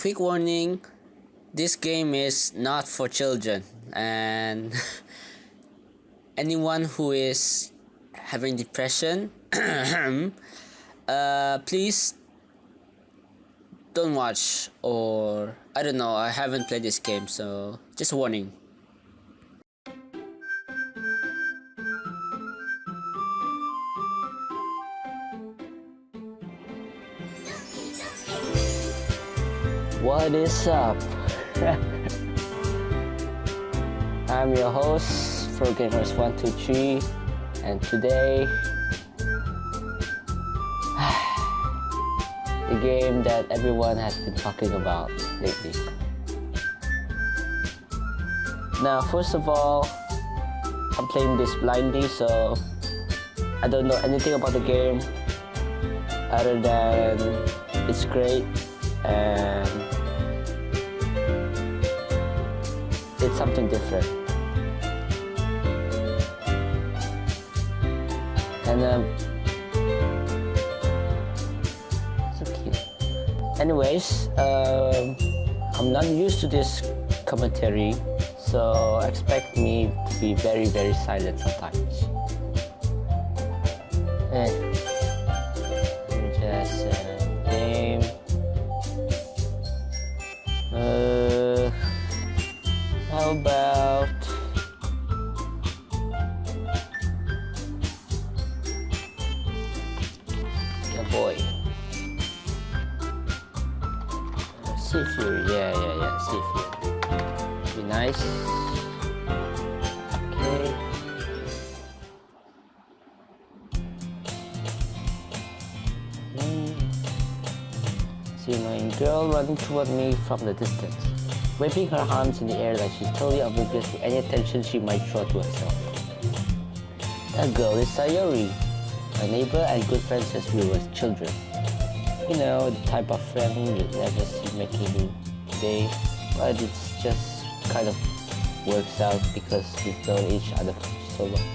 quick warning, this game is not for children, and anyone who is having depression, please don't watch, or I don't know, I haven't played this game, so just a warning. What is up? I'm your host, ProGamers123, and today the game that everyone has been talking about lately. Now, first of all, I'm playing this blindly, so I don't know anything about the game other than it's great and it's something different. And so cute. Anyways, I'm not used to this commentary, so expect me to be very, very silent sometimes. Just game. How about yeah, boy. Sea Fury, yeah, Sea Fury. Be nice. Okay. See my girl running toward me from the distance, waving her hands in the air like she's totally oblivious to any attention she might draw to herself. That girl is Sayori, my neighbor and good friend since we were children. You know, the type of friend you never see making today, but it's just kind of works out because we've known each other for so long.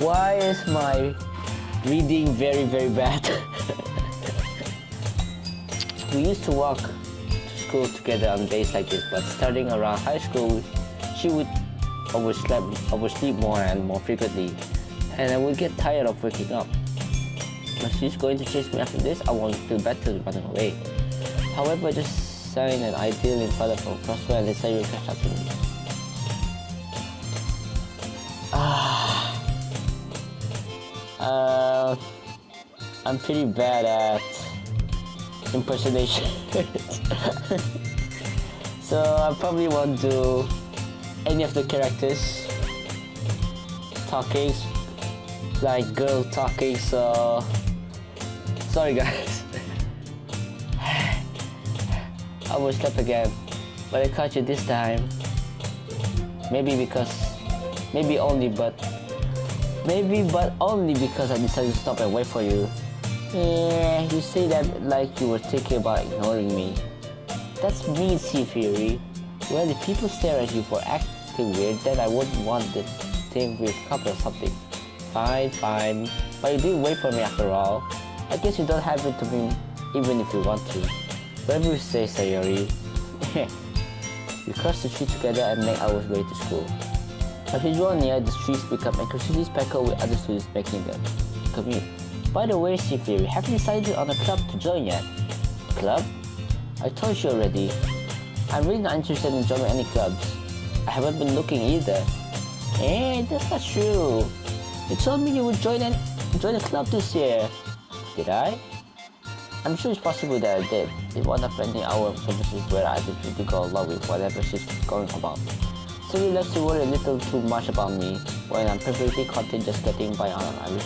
Why is my reading very, very bad? We used to walk to school together on days like this, but starting around high school, she would oversleep more and more frequently, and I would get tired of waking up. But she's going to chase me after this, I won't feel better running away. However, just sign an ideal in front of her crossway and let's say you catch up to me. I'm pretty bad at impersonation. So I probably won't do any of the characters talking, like girl talking, so sorry guys. I will sleep again, but I caught you this time. Maybe only because I decided to stop and wait for you. Yeah, you say that like you were thinking about ignoring me. That's mean, Sea Fury. Well, if people stare at you for acting weird, then I wouldn't want to think we're a couple or something. Fine. But you did wait for me after all. I guess you don't have it to me even if you want to. Whatever you say, Sayori. We cross the street together and make our way to school. As we draw near, the streets become increasingly speckled with other students making the commute. By the way, Sea Fury, have you decided on a club to join yet? Club? I told you already. I'm really not interested in joining any clubs. I haven't been looking either. That's not true. You told me you would join a club this year. Did I? I'm sure it's possible that I did. It's one of many hour services where I just need to go along with whatever she's going about. So you left to worry a little too much about me when I'm perfectly content just getting by on an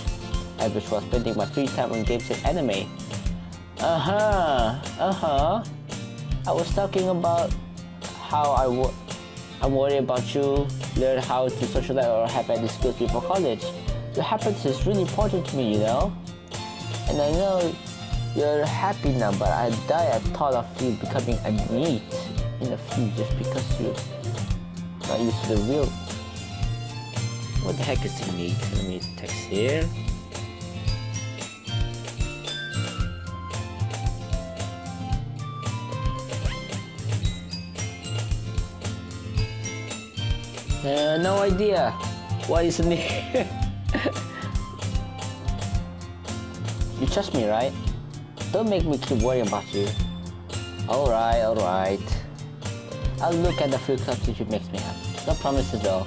average while spending my free time on games and anime. I was talking about how I'm worried about you, learn how to socialize or have any skills before college. Your happiness is really important to me, you know? And I know you're happy now, but I die at thought of you becoming a NEET in a few just because you're not used to the real. What the heck is the NEET? Let me text here. No idea. Why isn't it? You trust me, right? Don't make me keep worrying about you. Alright, alright. I'll look at the few clubs if it makes me happy. No promises though.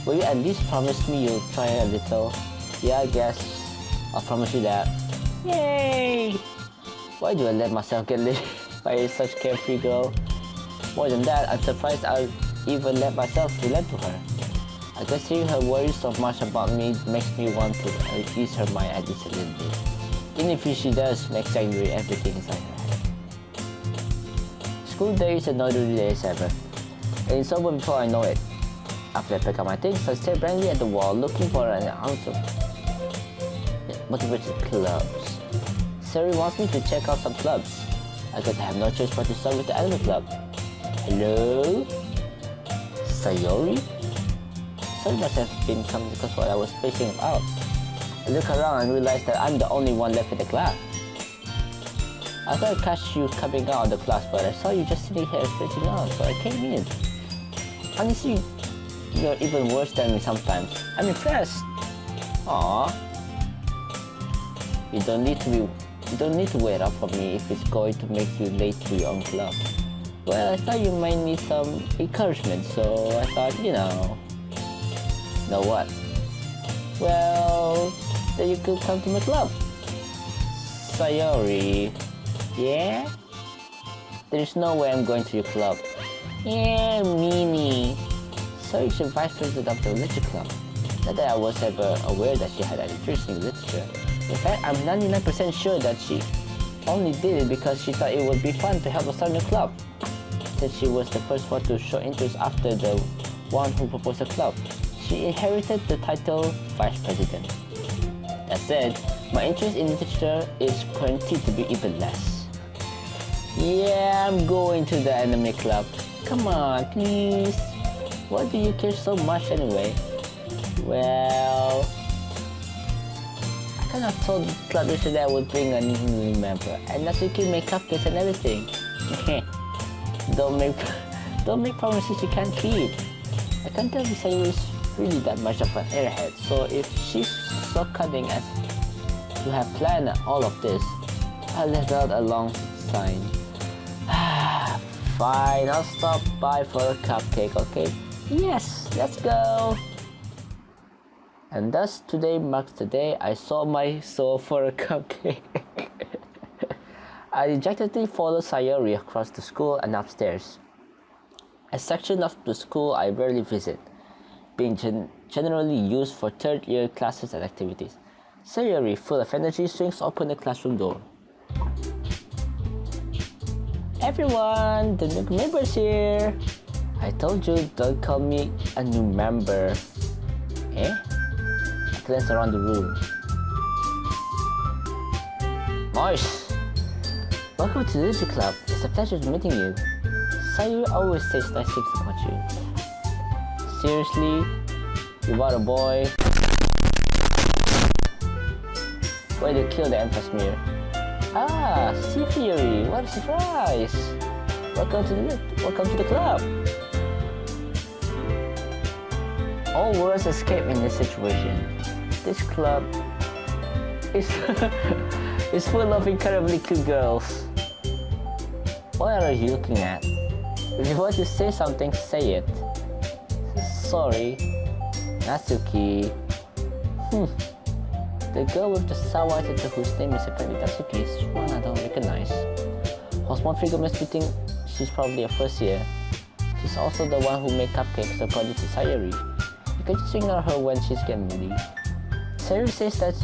Will you at least promise me you'll try a little? Yeah, I guess. I'll promise you that. Yay! Why do I let myself get led by such carefree girl? More than that, I'm surprised I'll even let myself relate to her. I guess hearing her worry so much about me makes me want to ease her mind at least a little bit. Even if she does exaggerate everything inside her head. School day is another day as ever, and it's over before I know it. After I pick up my things, I stare blankly at the wall looking for an answer. Motivated clubs. Sari wants me to check out some clubs. I guess I have no choice but to start with the anime club. Hello? Sayori? Sayori must have been coming because while I was spacing out. I look around and realize that I'm the only one left in the class. I thought I catch you coming out of the class, but I saw you just sitting here spacing out, so I came in. Honestly, you're even worse than me sometimes. I'm impressed. Aww. You don't need to wait up for me if it's going to make you late to your own club. Well, I thought you might need some encouragement, so I thought, you know. Know what? Well, then you could come to my club. Sayori. Yeah? There's no way I'm going to your club. Yeah, meanie. Sayori's the vice president of the literature club. Not that I was ever aware that she had an interest in literature. In fact, I'm 99% sure that she only did it because she thought it would be fun to help us start a club. Since she was the first one to show interest after the one who proposed the club, she inherited the title Vice President. That said, my interest in literature is guaranteed to be even less. Yeah, I'm going to the anime club. Come on, please. Why do you care so much anyway? Well, I kind of told the club yesterday that I would bring a new member, and Natsuki make cupcakes and everything. Don't make promises you can't keep. I can't tell if Sayori is really that much of an airhead, so if she's so cunning as to have planned all of this, I let out a long sigh. Fine, I'll stop by for a cupcake, okay? Yes, let's go! And thus today marks the day I sold my soul for a cupcake. I dejectedly followed Sayori across the school and upstairs. A section of the school I rarely visit, being generally used for third-year classes and activities. Sayori, full of energy, swings open the classroom door. Everyone, the new member's here! I told you, don't call me a new member. Eh? I glance around the room. Nice! Welcome to the Literature Club. It's a pleasure meeting you. Sayori always says nice things about you. Seriously? You bought a boy? Way to kill the Empress Mirror. Ah, Sea Fury, what a surprise! Welcome to the club. All words escape in this situation. This club is is full of incredibly cute girls. What are you looking at? If you want to say something, say it. Sorry, Natsuki. The girl with the sour attitude whose name is apparently Natsuki is one I don't recognize. While one figure must be think she's probably a first year. She's also the one who made cupcakes according to Sayori. You can just ignore her when she's getting ready. Sayori says that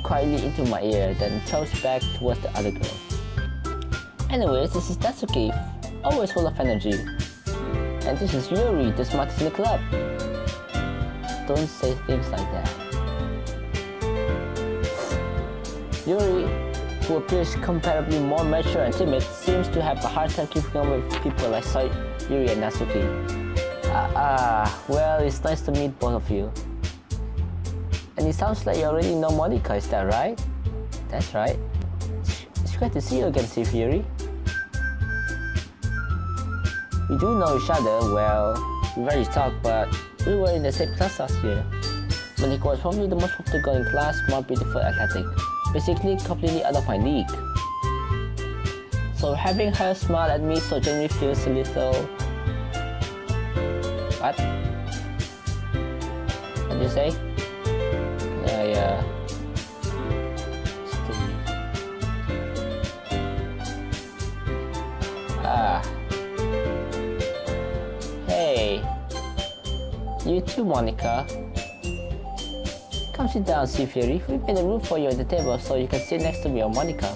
quietly into my ear, then throws back towards the other girl. Anyways, this is Natsuki, always full of energy. And this is Yuri, the smartest in the club. Don't say things like that. Yuri, who appears comparably more mature and timid, seems to have a hard time keeping up with people like Yuri and Natsuki. Well, it's nice to meet both of you. And it sounds like you already know Monica, is that right? That's right. It's great to see you again, Yuri. We do know each other, well, We rarely talk, but we were in the same class last year. Monica was probably the most popular girl in class, more beautiful, athletic. Basically, completely out of my league. So having her smile at me so genuinely feels a little... What? What did you say? Yeah. Hey. You too, Monica. Come sit down, Sea Fury. We made a room for you at the table so you can sit next to me or Monica.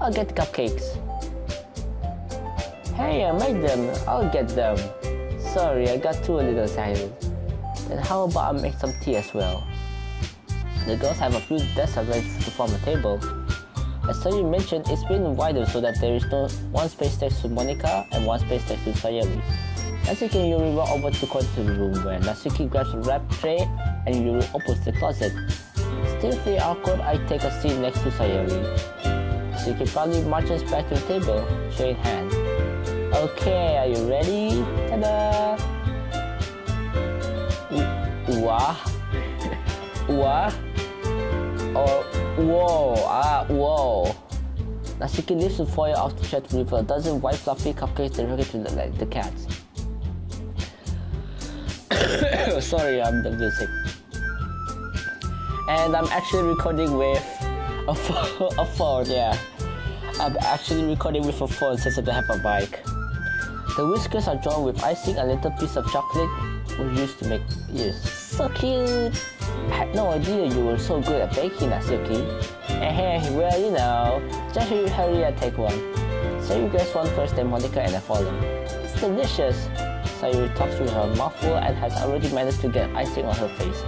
I'll get the cupcakes. Hey, I made them. I'll get them. Sorry, I got too little excited. Then how about I make some tea as well? The girls have a few desks arranged to form a table. As you mentioned, it's been wider so that there is no one space next to Monica and one space next to Sayuri. Natsuki and Yuri walk over to the corner of the room where Natsuki grabs a wrap tray and Yuri opens the closet. Still feeling awkward, I take a seat next to Sayuri. Natsuki proudly marches back to the table, tray in hand. Okay, are you ready? Ta-da! Wah? Wah? Or whoa, whoa. Natsuki lifts the foil off the shelf to reveal a dozen white fluffy cupcakes directed to the cats. Sorry, I'm sick. And I'm actually recording with a phone, yeah. I'm actually recording with a phone since I don't have a mic. The whiskers are drawn with icing and a little piece of chocolate we used to make ears. So cute! I had no idea you were so good at baking, Natsuki. Well, you know, just hurry and take one. Sayuri gets one first, then Monica and I follow. It's delicious! Sayuri talks with her mouth full and has already managed to get icing on her face.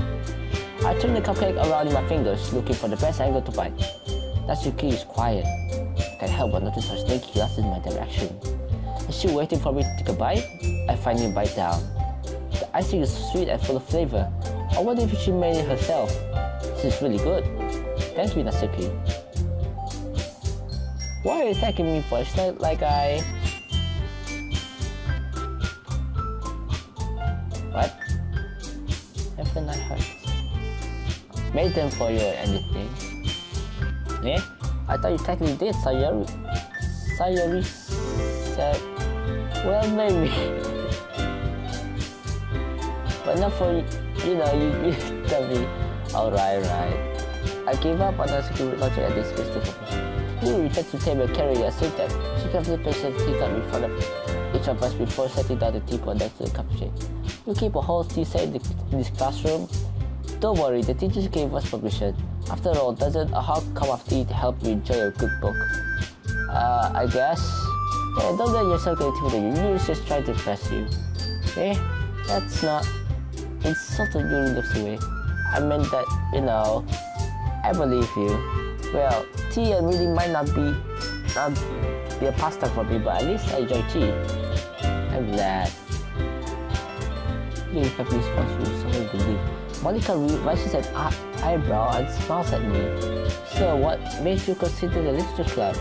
I turn the cupcake around in my fingers, looking for the best angle to bite. Natsuki is quiet. I can't help but notice her sneaky glances in my direction. Is she waiting for me to take a bite? I finally bite down. The icing is sweet and full of flavor. I wonder if she made it herself. This is really good. Thank you, Natsuki. Why are you thanking me for? It's not like I... What? Everything I heard. Made them for you or anything. Yeah? I thought you technically did, Sayuri. Sayuri said... Well, maybe. But not for you know, you tell me. Alright. I gave up on Natsuki with logic at this physical competition. You returned to the table carrying a that she carefully placed the teacup in front of each of us before setting down the teapot next to the cupcake. You keep a whole tea set in this classroom? Don't worry, the teachers gave us permission. After all, doesn't a hot cup of tea to help you enjoy a good book? I guess. Yeah, don't let yourself get intimidated. You just trying to impress you. Eh? That's not... Insulted Yuri looks away. I meant that, you know, I believe you. Well, tea and reading might not be a pastime for me, but at least I enjoy tea. I'm glad. Yuri kept response to something believe. Monica raises an eyebrow and smiles at me. So, what made you consider the literature club?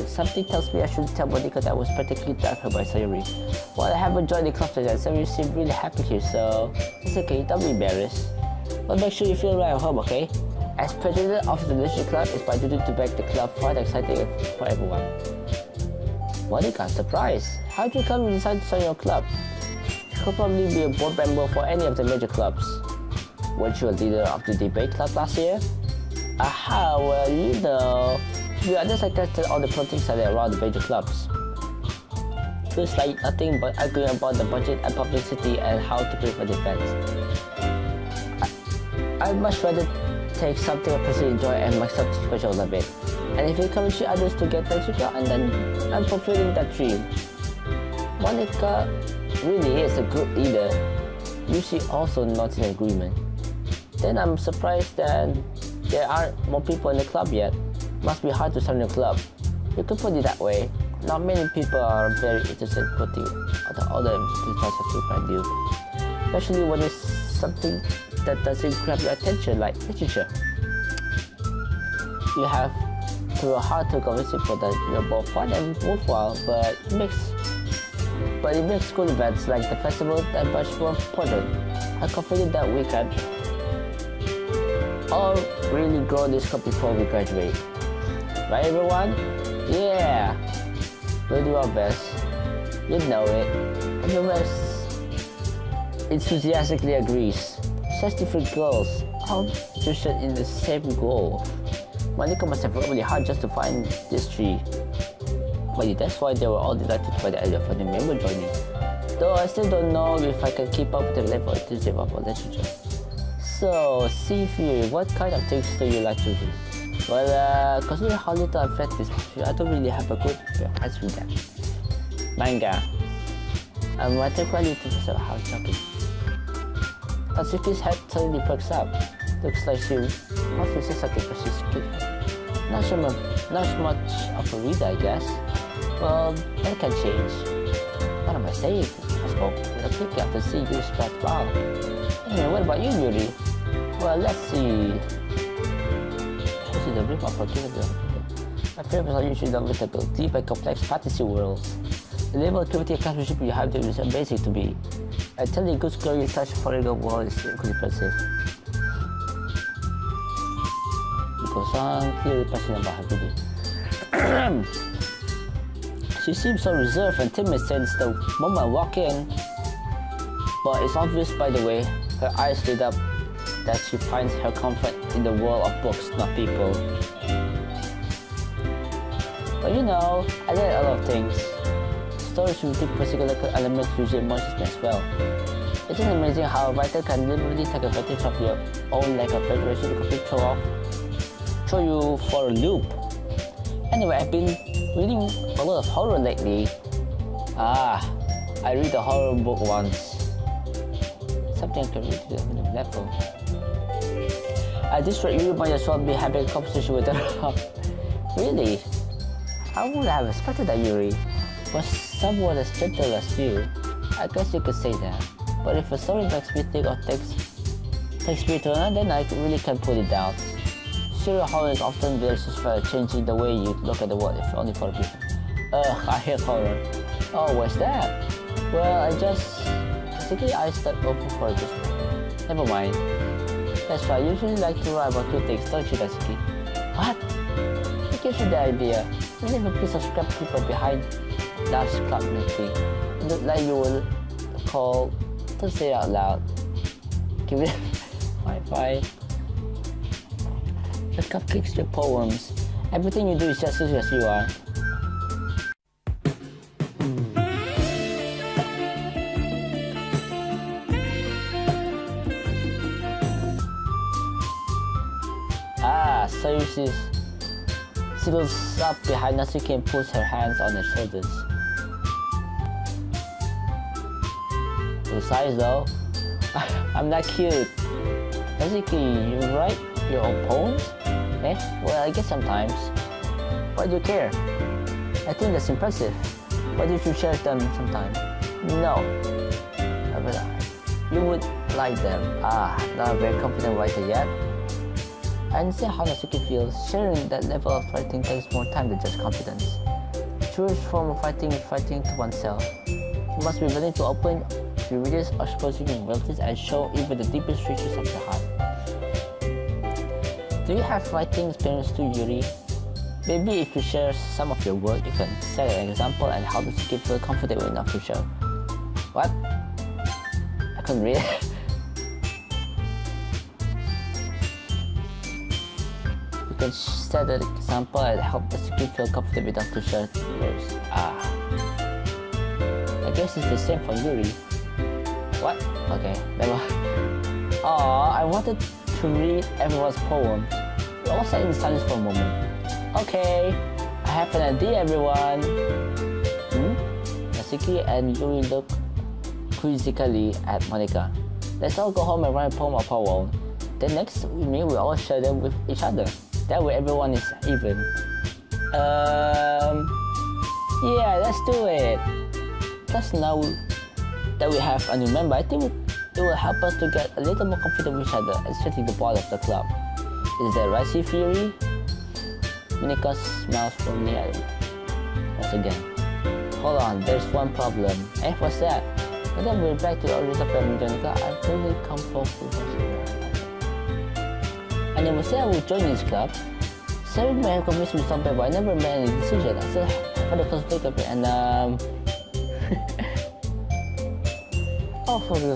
Something tells me I should tell Monica that I was particularly dragged her by Sayuri. Well, I haven't joined the club today, and Sayuri seemed really happy here, so it's okay, don't be embarrassed. But make sure you feel right at home, okay? As president of the literature club, it's my duty to make the club fun and exciting for everyone. Monica, surprise! How did you come and decide to join your club? You could probably be a board member for any of the major clubs. Weren't you a leader of the debate club last year? Aha, well, you know. You understand all the politics that are around the major clubs. Feels like nothing but arguing about the budget and publicity and how to pay for defense. I'd much rather take something I personally enjoy and myself to special a bit. And if you encourage others to get that job, and then I'm fulfilling that dream. Monica really is a good leader. Usually also not in agreement. Then I'm surprised that there aren't more people in the club yet. Must be hard to start a club. You could put it that way. Not many people are very interested in putting all the emphasis to find you. Especially when it's something that doesn't grab your attention like literature. You have to work hard to convince people that you're both fun and worthwhile, but it makes But it makes school events like the festival that much more important. I'm confident that we can all really grow this cup before we graduate. Right, everyone? Yeah! We'll do our best. You know it. And the rest enthusiastically agrees. Such different goals, all interested in the same goal. Monica must have worked really hard just to find this tree. But that's why they were all delighted by the idea of a new member joining. Though I still don't know if I can keep up with the level of enthusiasm of literature. So, Seafood, what kind of things do you like to read? Well, considering how little I've read this history, I don't really have a good answer to that. Manga. I take quite to myself how shocking. Tatsuki's head suddenly perks up. Looks like she wants to say something, but she's cute. Not much of a reader, I guess. Well, that can change. What am I saying? I spoke with a quick after seeing you spread around. Anyway, what about you, Yuri? Well, let's see. This is the rip of a my favorites are usually the little deep and complex fantasy worlds. The level of creativity and craftsmanship you have there is amazing to me. I tell you, good skill in such a foreign world is equally impressive. Because I'm clearly passionate about her beauty. She seems so reserved and timid since the moment I walk in. But it's obvious by the way her eyes lit up that she finds her comfort in the world of books, not people. But you know, I like a lot of things. Stories with deep particular elements usually emotions me as well. Isn't it amazing how a writer can literally take advantage of your own lack of preparation to completely throw you for a loop? Anyway, I've been reading a lot of horror lately. I read a horror book once. Something I can read to the level. At this rate, you might as well be having a conversation with her. Really? I would have expected that, Yuri. Was someone as gentle as you. I guess you could say that. But if a story makes me think or takes me to another, then I really can't put it down. Serial horror is often basis for changing the way you look at the world, if only for a bit. I hate horror. Oh, what's that? Well, basically I start open for a bit. Never mind. That's why I usually like to write about two things, don't you, Daisuke? What? What gives you the idea? You leave a piece of scrap paper behind large club meeting. It looked like you will call. Don't say it out loud. Give it Wi-Fi. The cupcakes, your poems. Everything you do is just as you are. So she sits up behind Natsuki and puts her hands on her shoulders. Besides though, I'm not cute. Natsuki, you write your own poems? Eh? Well, I guess sometimes. Why do you care? I think that's impressive. Why don't you share them sometime? No. You would like them. Not a very confident writer yet. I understand how Natsuki feels. Sharing that level of writing takes more time than just confidence. The truest form of writing is writing to oneself. You must be willing to open to readers, exposing your relatives, and show even the deepest reaches of your heart. Do you have writing experience too, Yuri? Maybe if you share some of your work, you can set an example and help Natsuki feel comfortable enough to share. What? I couldn't read it. You can set an example and help Natsuki feel comfortable enough to share yours. I guess it's the same for Yuri. What? Okay, never. I wanted to read everyone's poem. We all sat in silence for a moment. Okay, I have an idea, everyone. Natsuki and Yuri look quizzically at Monica. Let's all go home and write a poem of our own. Then next we meet, we all share them with each other. That way everyone is even. Yeah, let's do it. Plus now that we have a new member, I think it will help us to get a little more confident with each other and strengthen the bond of the club. Is that right, Fury? Monica smiles firmly at him once again. hold on, there's one problem. Eh, what's that? But then we're back to the original Pemmican. I really come focus. And it was there I would join this club. 7 men convinced me to stop, but I never made any decision. I still had a close break of it, and oh, for the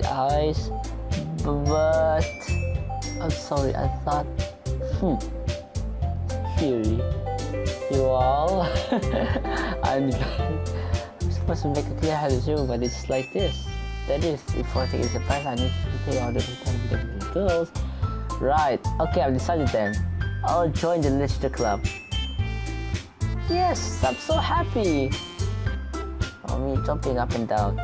eyes, but I'm sorry. I thought, Fury, you all. I'm supposed to make a clear how to do, but it's like this. That is, if I take it as a price, I need to take all the time with girls. Right. Okay, I've decided then. I'll join the literature club. Yes, I'm so happy. Oh, me jumping up and down.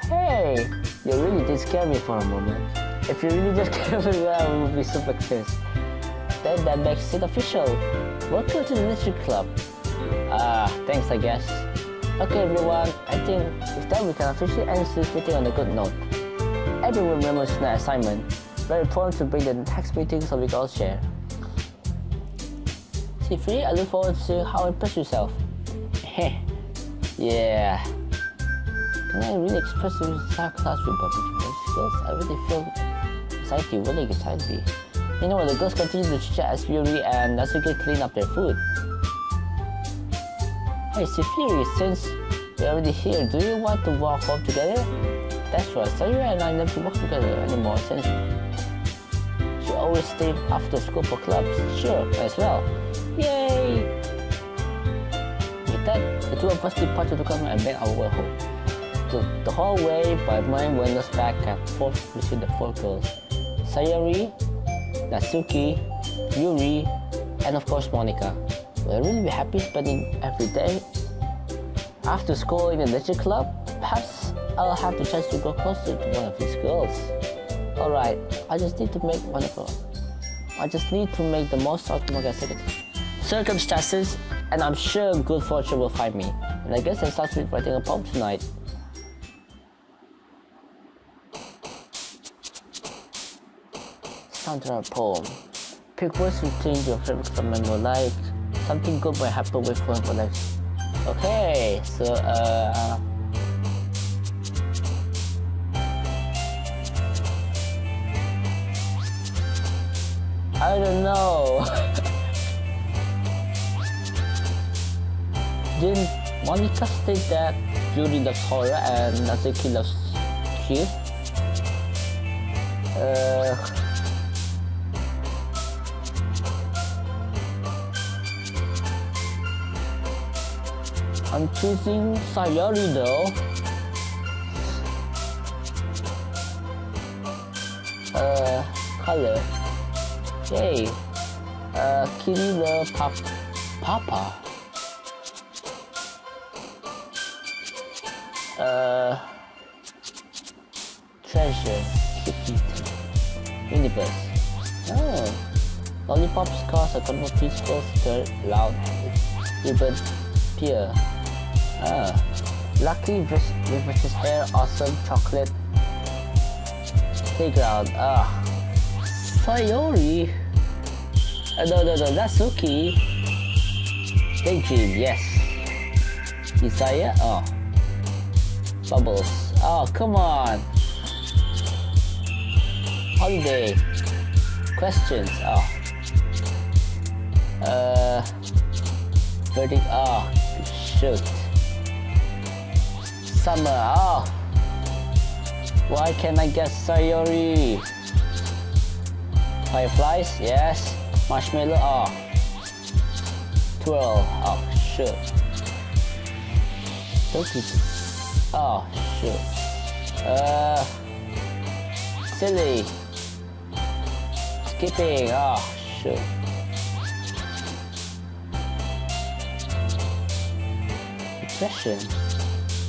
Hey, you really did scare me for a moment. If you really just scare me, I would be super pissed. Then that makes it official. Welcome to the literature club. Thanks I guess. Okay everyone, I think with that we can officially end this meeting on a good note. Everyone remembers the assignment. Very important to bring the next meeting so we can all share. C3, I look forward to seeing how impressed yourself. Yeah. Can I really express this entire classroom by my skills? I really feel anxiety, really anxiety. You know, the girls continue to chat as Yuri and Natsuki clean up their food. Hey, Fury, since we're already here, do you want to walk home together? That's right, Sayuri and I never walk together anymore since she always stay after school for clubs. Sure, as well. Yay! With that, the two of us departed to come and make our way home. The whole way, my mind wanders back and forth between the 4 girls. Sayuri, Natsuki, Yuri, and of course Monica. Will I really be happy spending every day after school in the literature club? Perhaps I'll have the chance to grow closer to one of these girls. Alright, I just need to make the most out of my circumstances, and I'm sure good fortune will find me. And I guess I start writing a poem tonight. It's time to write a poem. Pick words to change your favorite from in your life. Something good might happen with one for life. Okay, so I don't know. Didn't Monica state that Yuri loves horror and Natsuki loves cheese? I'm choosing Sayori though. Color. Yay. Kitty love Papa. Treasure. Kitty. Universe. Oh. Lollipops cause a couple of peaceful, stir, loud, ribbon, peer. Lucky with his hair, awesome, chocolate. Playground. Sayori. No, Natsuki. Daydream, yes. Desire, Bubbles. Oh, come on. Holiday. Questions, Verdict, shoot. Summer, why can't I guess Sayori? Fireflies, yes. Marshmallow, Twirl, shoot. Doki, shoot. Silly. Skipping, shoot. Depression.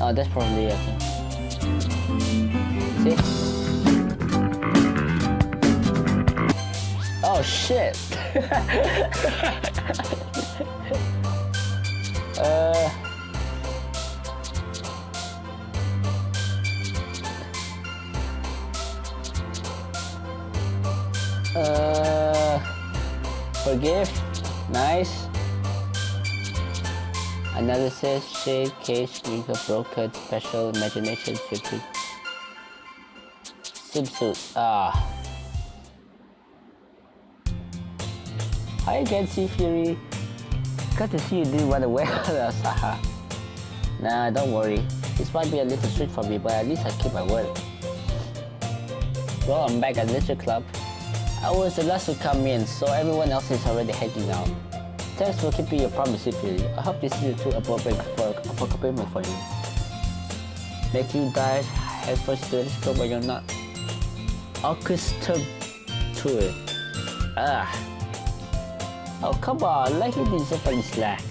That's probably it. See? Oh shit! Forgive. Nice. Analysis, shade, cage, ego, broken, special, imagination, shifting. Swimsuit. Hi again, Sea Fury. Good to see you do rather well. Nah, don't worry. This might be a little strict for me, but at least I keep my word. Well, I'm back at Literature Club. I was the last to come in, so everyone else is already heading out. Thanks for keeping your promise, Sea Fury. I hope this is too appropriate for commitment for you. Make you dive headfirst to this club when you're not accustomed to it. Oh, come on, like you deserve any slack.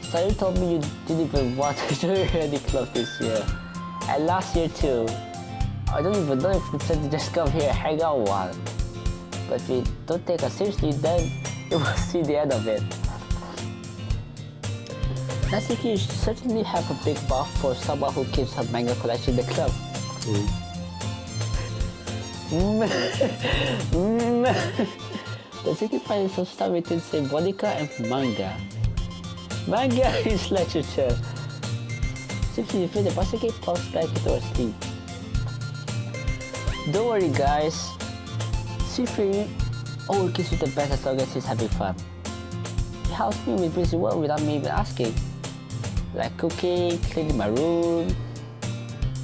So you told me you didn't even want to join any club this year. And last year too. I don't even know if you said to just come here and hang out a while. But if you don't take us seriously, then you will see the end of it. Natsuki, you certainly have a big buff for someone who keeps her manga collection in the club. Natsuki finds some stuff between Monica and manga. Manga is literature. Simply you feel the Basket falls back into her sleep. Don't worry guys, Sifri always gives you the best as long as he's having fun. He helps me with busy work without me even asking. Like cooking, cleaning my room.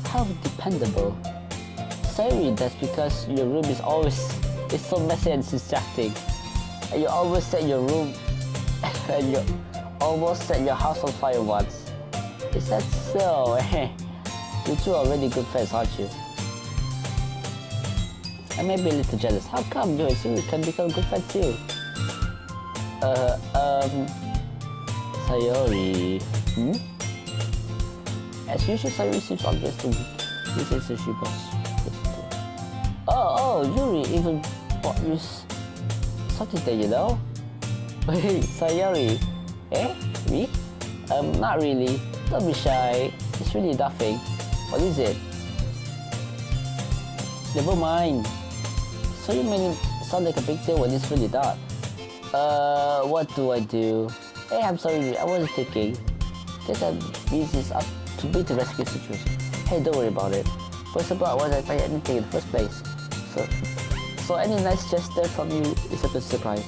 How dependable. Sorry, that's because your room is so messy and distracting. And you always set your room and you almost set your house on fire once. Is that so? You two are already good friends, aren't you? I may be a little jealous. How come you and Siri can become good friends too? Sayori. As usual, Sayori seems obvious to use it as she was. Oh, Yuri even bought you something there, you know? Wait, Sayori. Me? Not really. Don't be shy. It's really nothing. What is it? Never mind. So you made it sound like a big deal when it's really not. What do I do? Hey, I'm sorry, I wasn't thinking. Think that this is up to me to rescue the situation. Hey, don't worry about it. First of all, I wasn't expecting anything in the first place. So any nice gesture from you is a good surprise.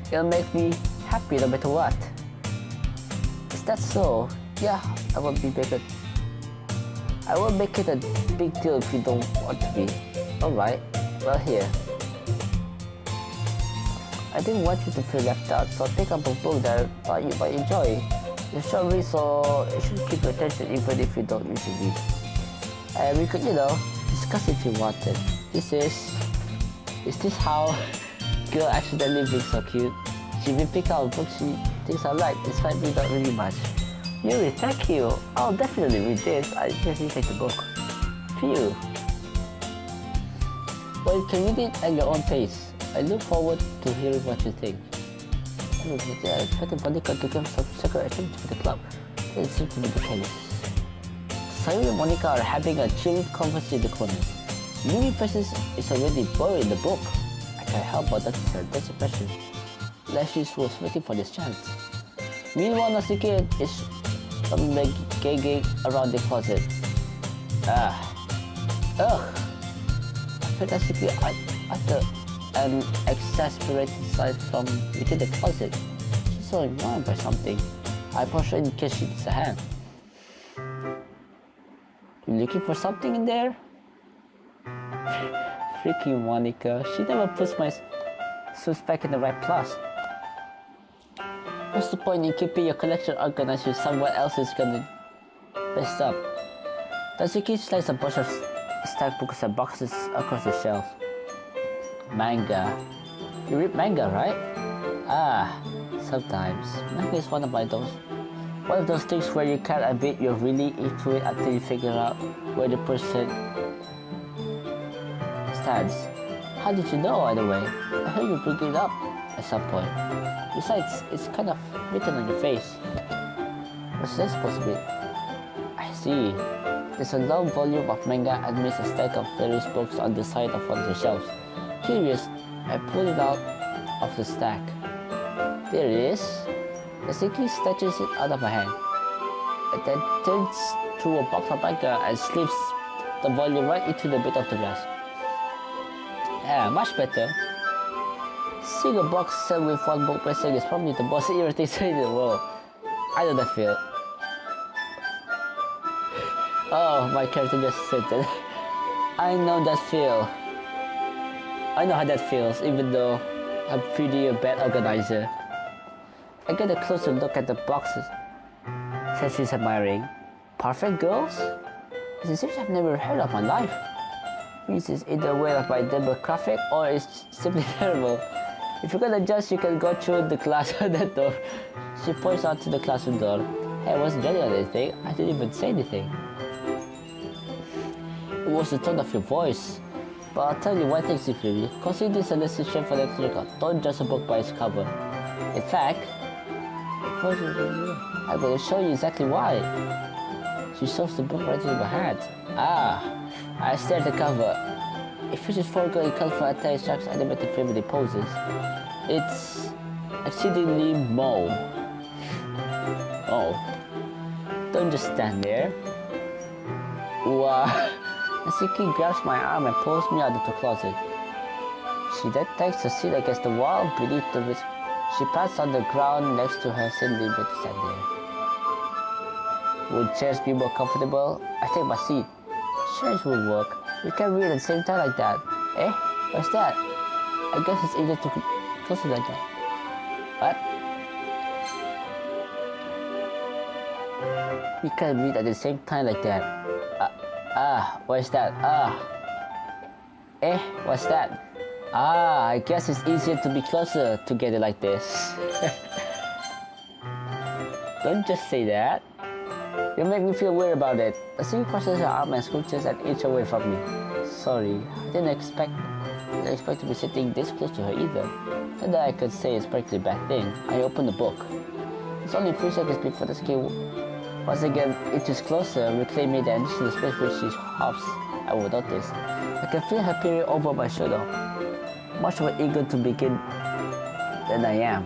It'll make me happy no matter what. Is that so? Yeah, I won't make it a big deal if you don't want to be. Alright, well here. I didn't want you to feel left out, so pick up a book that I thought you might enjoy. It's short read, so it should keep your attention even if you don't usually read. And we could, discuss if you wanted. Is this how girl accidentally being so cute? She will pick out a book she thinks I like, despite me not really much. Yuri, thank you. I'll definitely read this. I just need to take the book. Phew. Well, you can read it at your own pace. I look forward to hearing what you think. I expected Monica to give some secret attention to the club. It seems to be the case. Sayuri and Monica are having a chilling conversation in the corner. Yuri faces is already buried in the book. I can't help but notice her dense expression. Like she was waiting for this chance. Meanwhile, Natsuki is gagging around the closet. Ugh. I felt Natsuki utter an exasperated sigh from within the closet. She's so annoyed by something. I pushed her in case she needs a hand. You looking for something in there? Freaking Monica. She never puts my suits back in the right place. What's the point in keeping your collection organized if someone else is gonna mess up? Natsuki slides a bunch of stacked books and boxes across the shelf. Manga. You read manga, right? Sometimes. Manga is one of those things where you can't admit you're really into it until you figure out where the person stands. How did you know, either way? I heard you bring it up at some point. Besides, it's kind of written on your face. What's that supposed to be? I see. There's a long volume of manga amidst a stack of various books on the side of one of the shelves. Curious, I pulled it out of the stack. There it is. Basically snatches it out of her hand, and then turns through a box of manga and slips the volume right into the bit of the glass. Yeah, much better. Seeing a box set with one book missing is probably the most irritating thing in the world. I know that feel. Oh, my character just said that. I know that feel. I know how that feels, even though I'm pretty a bad organizer. I get a closer look at the boxes, says she's admiring. Perfect girls? It's a series I've never heard of in my life. This is either way of my demographic or it's simply terrible. If you're gonna judge, you can go through the class at that door. She points out to the classroom door. Hey, I wasn't judging on anything. I didn't even say anything. It was the tone of your voice. But I'll tell you one thing, Sifiri. Consider this a lesson for the critical. Don't judge a book by its cover. In fact, I'm going to show you exactly why. She shows the book right in my hand. Ah, I stare at the cover. It features four girls in colorful attire sharks animated family poses. It's exceedingly moe. Oh, don't just stand there. Wow. Nasiki grabs my arm and pulls me out of the closet. She then takes a seat against the wall beneath the whisk. She pats on the ground next to her, sitting to stand there. Would chairs be more comfortable? I take my seat. Chairs will work. We can read at the same time like that. Eh? What's that? I guess it's easier to close it like that. What? We can read at the same time like that. What's that? Eh, what's that? I guess it's easier to be closer together like this. Don't just say that. You make me feel weird about it. A single crosses her arm and scooches an inch away from me. Sorry, I didn't expect to be sitting this close to her either. Not that I could say it's practically a bad thing. I opened the book. It's only a few seconds before the skill once again inches closer, reclaiming the additional space which she hops. I will notice. I can feel her peering over my shoulder. Much more eager to begin than I am.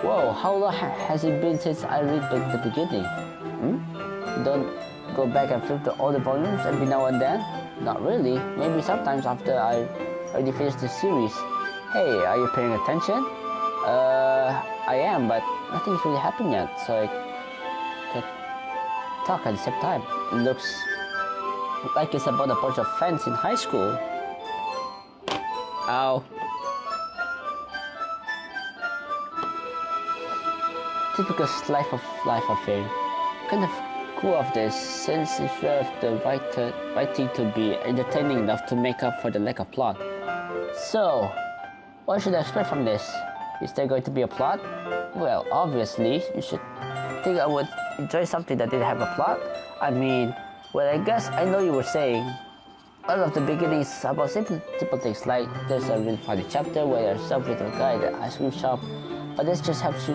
Whoa, how long has it been since I read the beginning? Don't go back and flip all the volumes every now and then? Not really. Maybe sometimes after I already finished the series. Hey, are you paying attention? I am, but nothing's really happened yet, so I can talk at the same time. It looks like it's about a bunch of friends in high school. Ow. Typical slice of life affair. Kind of cool of this, since instead of the writing to be entertaining enough to make up for the lack of plot. So, what should I expect from this? Is there going to be a plot? Well, obviously, you should think I would enjoy something that didn't have a plot. I mean, well, I guess I know you were saying. All of the beginnings about simple things like there's a really funny chapter where there's some little guy at the ice cream shop, but this just helps you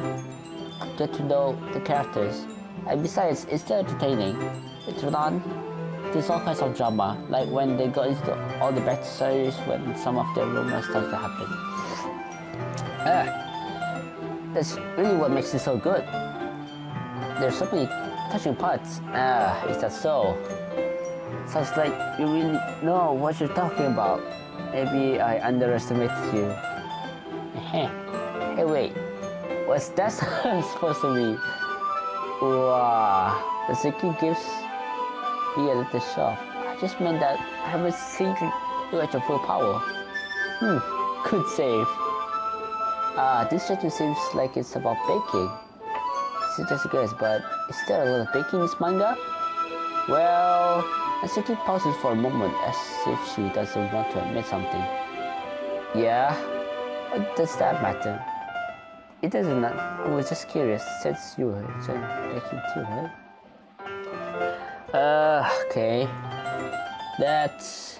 get to know the characters. And besides, it's still entertaining. It's on. There's all kinds of drama, like when they go into all the backstories when some of the romance starts to happen. That's really what makes it so good. There's so many touching parts. Is that so? Sounds like you really know what you're talking about. Maybe I underestimated you. Hey, wait. What's that supposed to be? Wow. The Ziki gives me a little shove. I just meant that I haven't seen you at your full power. Good save. This chapter seems like it's about baking. It's just good, but is there a lot of baking in this manga? Well, Natsuki pauses for a moment as if she doesn't want to admit something. Yeah? What does that matter? It doesn't. I was just curious since you were baking too, right? Okay. That's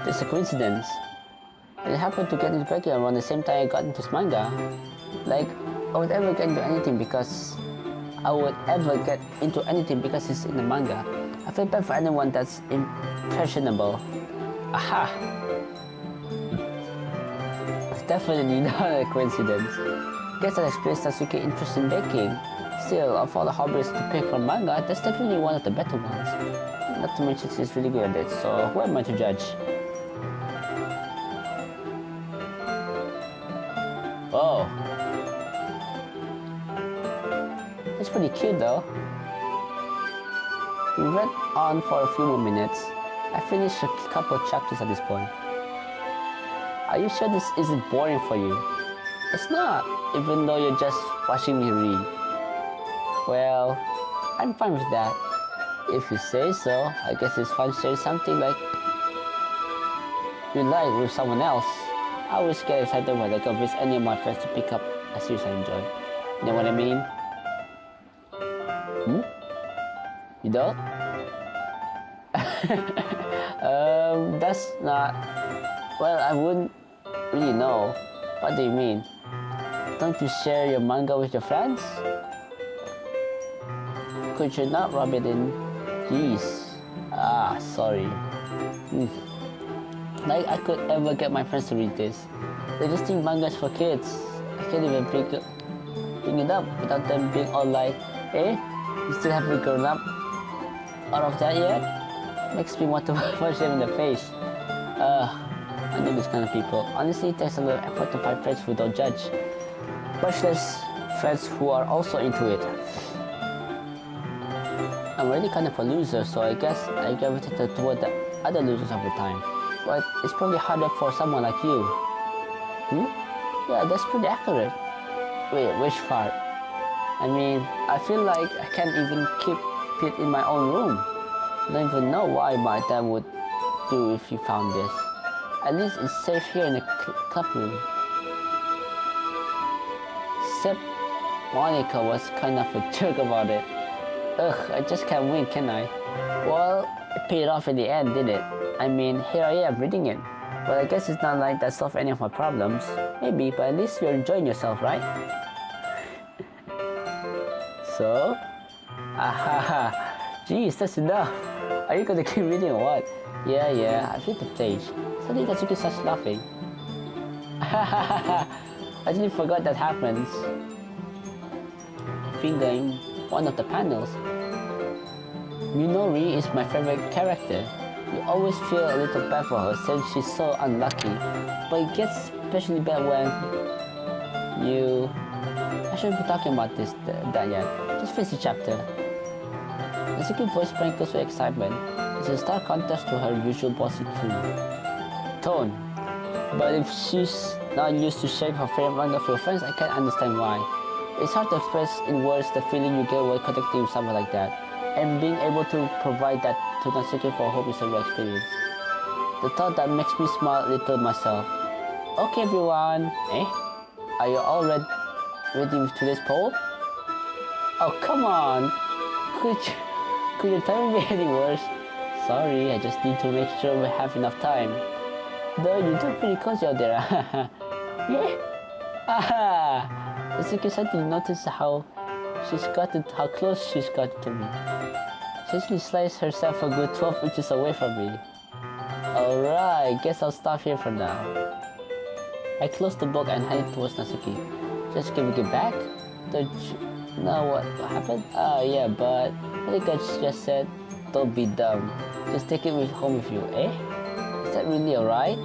a coincidence. I happened to get into baking around the same time I got into this manga. Like, I would ever get into anything because it's in the manga. I feel bad for anyone that's impressionable. Aha! It's definitely not a coincidence. Guess that explains Sasuke's interest in baking. Still, of all the hobbies to pick from manga, that's definitely one of the better ones. Not to mention she's really good at it, so who am I to judge? Oh. It's pretty cute though. We read on for a few more minutes. I finished a couple of chapters at this point. Are you sure this isn't boring for you? It's not, even though you're just watching me read. Well, I'm fine with that. If you say so, I guess it's fun sharing something like you like with someone else. I always get excited when I convince any of my friends to pick up a series I enjoy. You know what I mean? You don't? That's not... Well, I wouldn't really know. What do you mean? Don't you share your manga with your friends? Could you not rub it in? Jeez. Sorry. Like I could ever get my friends to read this. They just think manga's for kids. I can't even bring it up without them being all like, eh? You still haven't grown up out of that yet? Makes me want to punch them in the face. I know these kind of people. Honestly, it takes a little effort to find friends who don't judge. Much less friends who are also into it. I'm already kind of a loser, so I guess I gravitated toward the other losers over time. But it's probably harder for someone like you. Yeah, that's pretty accurate. Wait, which part? I mean, I feel like I can't even keep it in my own room. I don't even know why my dad would do if he found this. At least it's safe here in the club room. Except Monica was kind of a jerk about it. Ugh, I just can't win, can I? Well, it paid off in the end, did it? I mean, here I am reading it. Well, I guess it's not like that solved any of my problems. Maybe, but at least you're enjoying yourself, right? So? Jeez, that's enough. Are you gonna keep reading or what? Yeah, I flipped the page. Suddenly Katsuki starts laughing. I totally forgot that happens. Fingering one of the panels. Minori is my favorite character. You always feel a little bad for her since she's so unlucky. But it gets especially bad when you... I shouldn't be talking about that yet. Just finish the chapter. Natsuki's voice sprinkles with excitement. It's a stark contrast to her usual bossy tone. But if she's not used to sharing her favorite manga with her friends, I can't understand why. It's hard to express in words the feeling you get while connecting with someone like that. And being able to provide that to Natsuki for hope is a real experience. The thought that makes me smile a little myself. Okay everyone, are you all ready with today's poem? Oh come on! Could you tell me any worse? Sorry, I just need to make sure we have enough time. Though you do pretty cozy out there. Yeah? Natsuki suddenly noticed how close she's got to me. She actually sliced herself a good 12 inches away from me. Alright, guess I'll stop here for now. I closed the book and headed towards Natsuki. Just giving it back? Don't you know what happened? Yeah, but I think I just said, don't be dumb. Just take it home with you, eh? Is that really alright?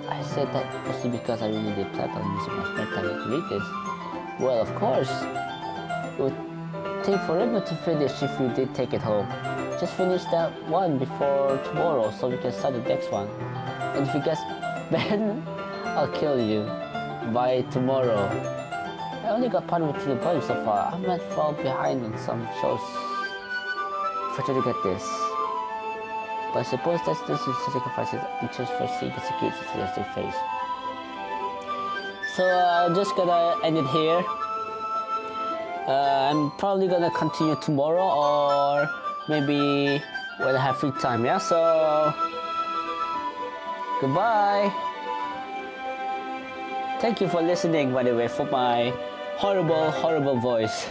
I said that mostly because I really did plan on using my spare time to read this. Well, of course. It would take forever to finish if you did take it home. Just finish that one before tomorrow so we can start the next one. And if you guess Ben, I'll kill you by tomorrow. I only got part of it to the body so far. I might fall behind on some shows if I try to get this. But I suppose that's the sacrifices in just for seeing the security to their face. So I'm just gonna end it here. I'm probably gonna continue tomorrow or maybe when I have free time, yeah? So, goodbye! Thank you for listening, by the way, for my horrible voice.